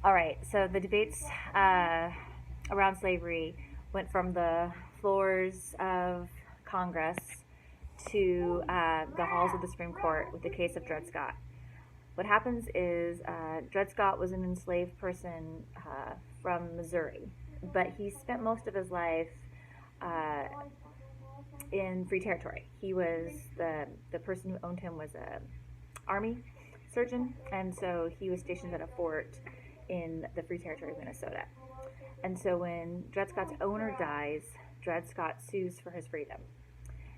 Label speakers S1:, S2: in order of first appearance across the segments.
S1: All right, so the debates around slavery went from the floors of Congress to the halls of the Supreme Court with the case of Dred Scott. What happens is Dred Scott was an enslaved person from Missouri, but he spent most of his life in free territory. He was the person who owned him was a army surgeon, and so he was stationed at a fort in the Free Territory of Minnesota. And so when Dred Scott's owner dies, Dred Scott sues for his freedom.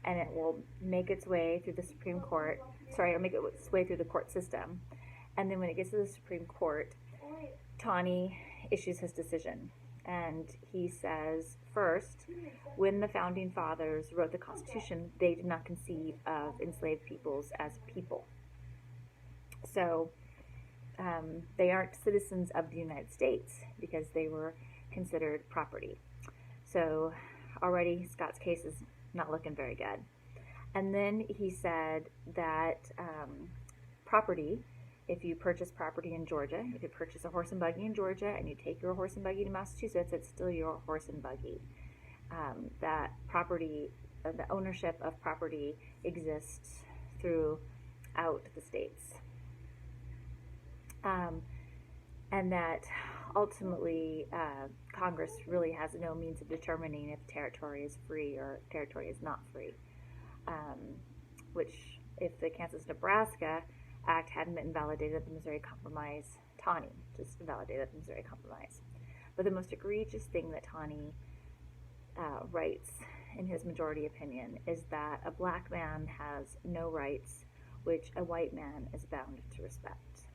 S1: And it will make its way through the Supreme Court, or make its way through the court system. And then when it gets to the Supreme Court, Taney issues his decision. And he says, first, when the Founding Fathers wrote the Constitution, they did not conceive of enslaved peoples as people. So they aren't citizens of the United States because they were considered property. So already Scott's case is not looking very good. And then he said that property, if you purchase property in Georgia, if you purchase a horse and buggy in Georgia and you take your horse and buggy to Massachusetts, it's still your horse and buggy. That property, the ownership of property exists throughout the states. And that ultimately Congress really has no means of determining if territory is free or territory is not free. Which, if the Kansas-Nebraska Act hadn't been invalidated, the Missouri Compromise, Taney just invalidated the Missouri Compromise. But the most egregious thing that Taney writes in his majority opinion is that a black man has no rights which a white man is bound to respect.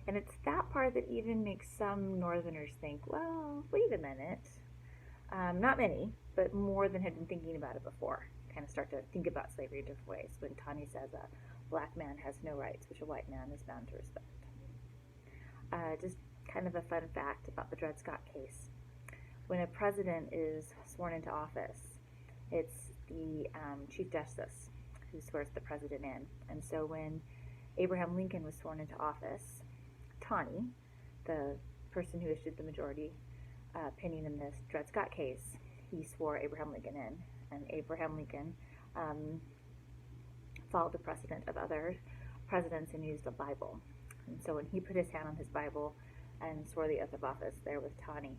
S1: And it's that part that even makes some Northerners think, well, wait a minute. Not many, but more than had been thinking about it before. Kind of start to think about slavery in different ways when Taney says a black man has no rights, which a white man is bound to respect. Just kind of a fun fact about the Dred Scott case. When a president is sworn into office, it's the Chief Justice who swears the president in. And so when Abraham Lincoln was sworn into office, Taney, the person who issued the majority opinion in this Dred Scott case, he swore Abraham Lincoln in, and Abraham Lincoln followed the precedent of other presidents and used a Bible. And so when he put his hand on his Bible and swore the oath of office there with Taney,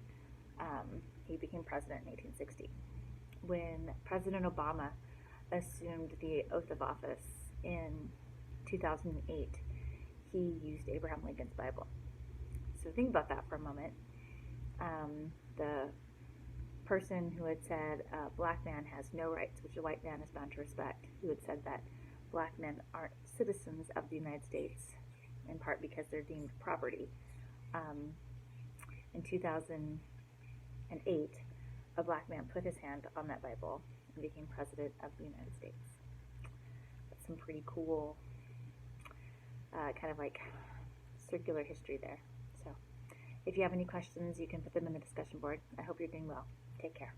S1: he became president in 1860. When President Obama assumed the oath of office in 2008, he used Abraham Lincoln's Bible. So think about that for a moment. The person who had said a black man has no rights, which a white man is bound to respect, who had said that black men aren't citizens of the United States, in part because they're deemed property. In 2008, a black man put his hand on that Bible and became president of the United States. That's some pretty cool kind of like circular history there. So if you have any questions, you can put them in the discussion board. I hope you're doing well. Take care.